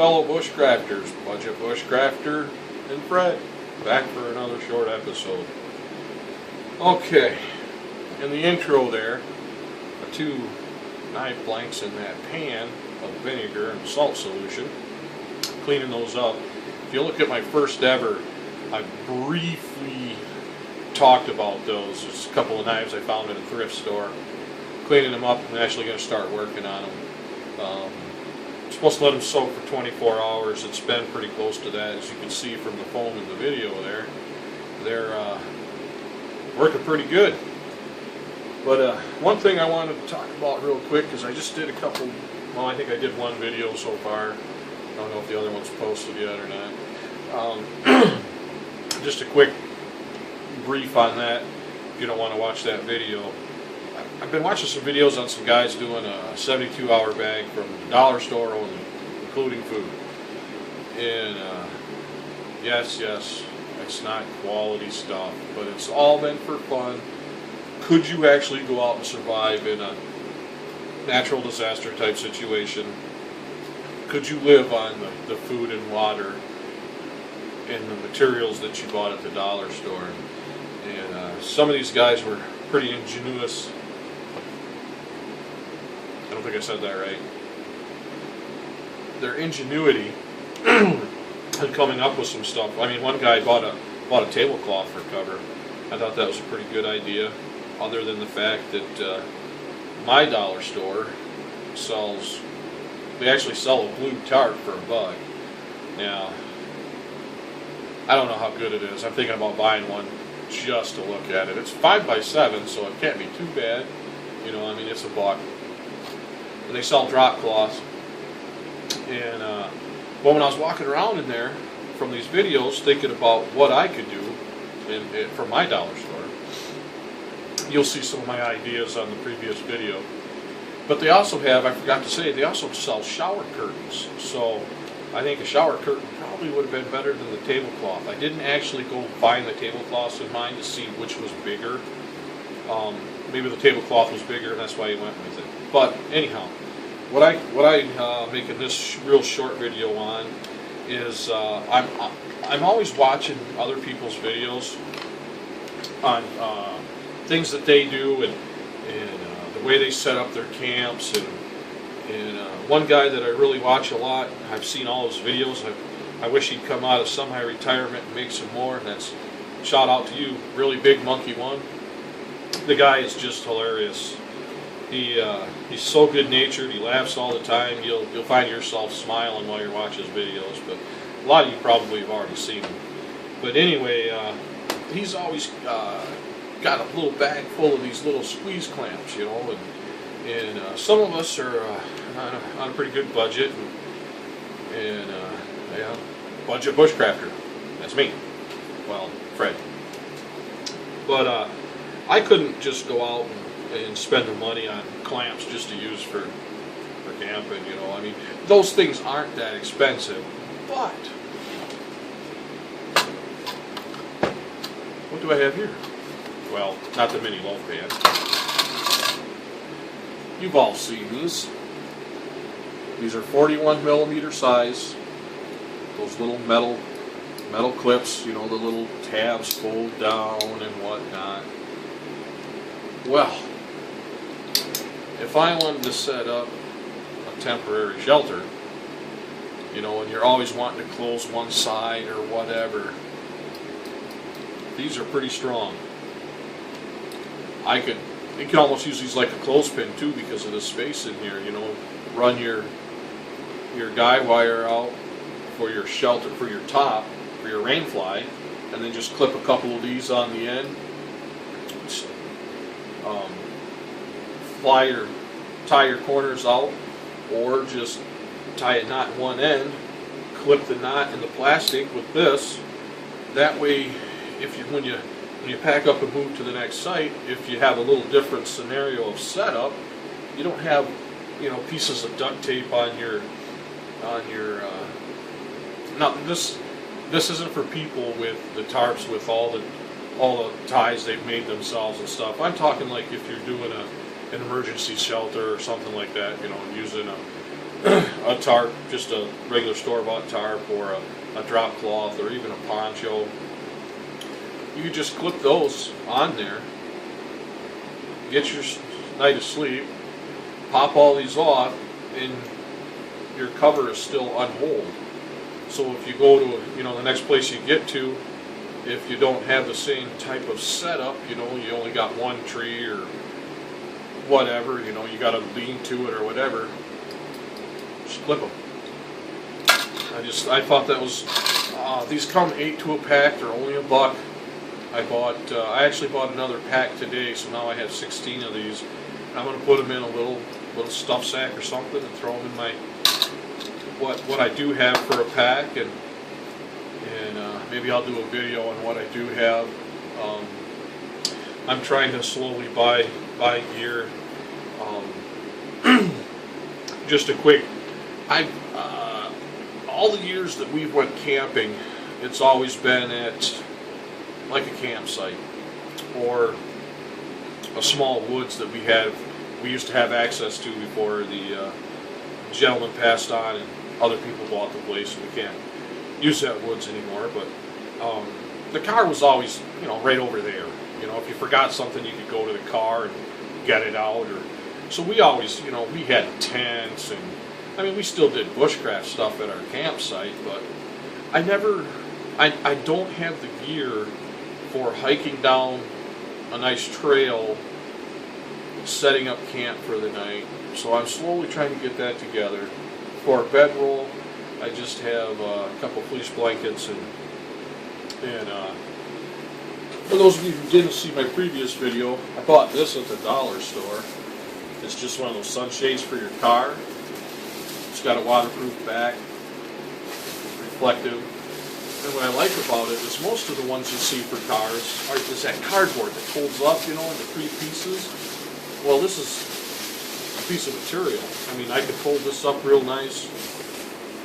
fellow bushcrafters, Budget Bushcrafter and Fred, back for another short episode. Okay, in the intro there, the 2 knife blanks in that pan of vinegar and salt solution, cleaning those up. If you look at my first ever, I briefly talked about those. There's a couple of knives I found in a thrift store. Cleaning them up, I'm actually going to start working on them. I'm supposed to let them soak for 24 hours. It's been pretty close to that, as you can see from the foam in the video there. They're working pretty good. But one thing I wanted to talk about real quick is I just did a couple, well, I think I did one video so far. I don't know if the other one's posted yet or not. Just a quick brief on that if you don't want to watch that video. I've been watching some videos on some guys doing a 72-hour bag from the dollar store only, including food. And yes, it's not quality stuff, but it's all meant for fun. Could you actually go out and survive in a natural disaster type situation? Could you live on the food and water and the materials that you bought at the dollar store? And some of these guys were pretty ingenious. I don't think I said that right. Their ingenuity in coming up with some stuff. I mean, one guy bought a tablecloth for cover. I thought that was a pretty good idea, other than the fact that my dollar store they actually sell a blue tarp for $1. Now, I don't know how good it is. I'm thinking about buying one just to look at it. It's 5x7, so it can't be too bad. You know, I mean, it's $1. And they sell drop cloths. And well, when I was walking around in there from these videos, thinking about what I could do from my dollar store, you'll see some of my ideas on the previous video. But they also have, I forgot to say, they also sell shower curtains. So I think a shower curtain probably would have been better than the tablecloth. I didn't actually go find the tablecloths in mind to see which was bigger. Maybe the tablecloth was bigger, and that's why he went with it. But anyhow, what I making this real short video on is I'm always watching other people's videos on things that they do and the way they set up their camps, and one guy that I really watch a lot, I've seen all his videos. I wish he'd come out of semi-retirement and make some more, and that's shout out to you, Really Big Monkey One. The guy is just hilarious. He's so good-natured. He laughs all the time. You'll find yourself smiling while you're watching his videos. But a lot of you probably have already seen him. But anyway, he's always got a little bag full of these little squeeze clamps, you know. And some of us are on a pretty good budget. And yeah, Budget Bushcrafter. That's me. Well, Fred. But I couldn't just go out and spend the money on clamps just to use for camping, you know. I mean, those things aren't that expensive, but what do I have here? Well, not the mini loaf pan. You've all seen these. These are 41mm size. Those little metal clips, you know, the little tabs fold down and whatnot. Well, if I wanted to set up a temporary shelter, you know, and you're always wanting to close one side or whatever, these are pretty strong. You can almost use these like a clothespin too because of the space in here, you know. Run your guy wire out for your shelter, for your top, for your rain fly, and then just clip a couple of these on the end. Tie your corners out, or just tie a knot in one end, clip the knot in the plastic with this. That way, when you pack up and move to the next site, if you have a little different scenario of setup, you don't have, you know, pieces of duct tape on your now this isn't for people with the tarps with all the ties they've made themselves and stuff. I'm talking like if you're doing an emergency shelter or something like that, you know, using a tarp, just a regular store-bought tarp, or a drop cloth, or even a poncho. You could just clip those on there, get your night of sleep, pop all these off, and your cover is still unholed. So if you go to, the next place you get to, if you don't have the same type of setup, you only got one tree or whatever, you got to lean to it or whatever, just clip them. I thought that was, these come 8 to a pack, they're only $1. I actually bought another pack today, so now I have 16 of these. I'm going to put them in a little stuff sack or something and throw them in my, what I do have for a pack, and maybe I'll do a video on what I do have. I'm trying to slowly buy gear. Just a quick, all the years that we've went camping, it's always been at like a campsite or a small woods that we used to have access to before the gentleman passed on and other people bought the place, and we can't use that woods anymore. But the car was always, right over there. If you forgot something, you could go to the car and get it out. So we always, we had tents, and we still did bushcraft stuff at our campsite, but I don't have the gear for hiking down a nice trail, setting up camp for the night. So I'm slowly trying to get that together. For a bedroll, I just have a couple fleece blankets, and for those of you who didn't see my previous video, I bought this at the dollar store. It's just one of those sunshades for your car. It's got a waterproof back, reflective. And what I like about it is most of the ones you see for cars is that cardboard that folds up, into 3 pieces. Well, this is a piece of material. I could fold this up real nice,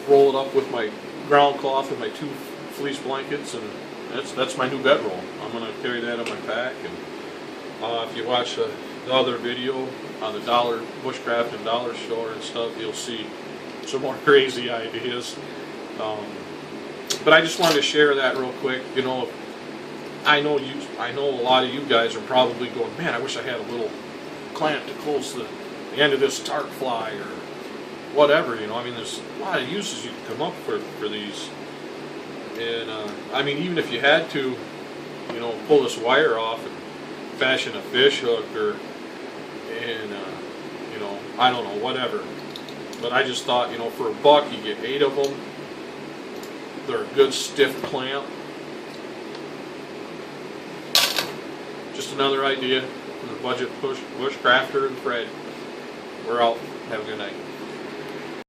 roll it up with my ground cloth and my 2 fleece blankets, and that's my new bedroll. I'm going to carry that in my pack. And if you watch the other video on the Bushcraft and dollar store and stuff, you'll see some more crazy ideas. But I just wanted to share that real quick. I know a lot of you guys are probably going, man, I wish I had a little clamp to close the end of this tarp fly or whatever. There's a lot of uses you can come up for these. And even if you had to, pull this wire off and fashion a fish hook, I don't know, whatever. But I just thought, for $1 you get 8 of them. They're a good stiff clamp. Just another idea from the budget bushcrafter and Fred. We're out. Have a good night.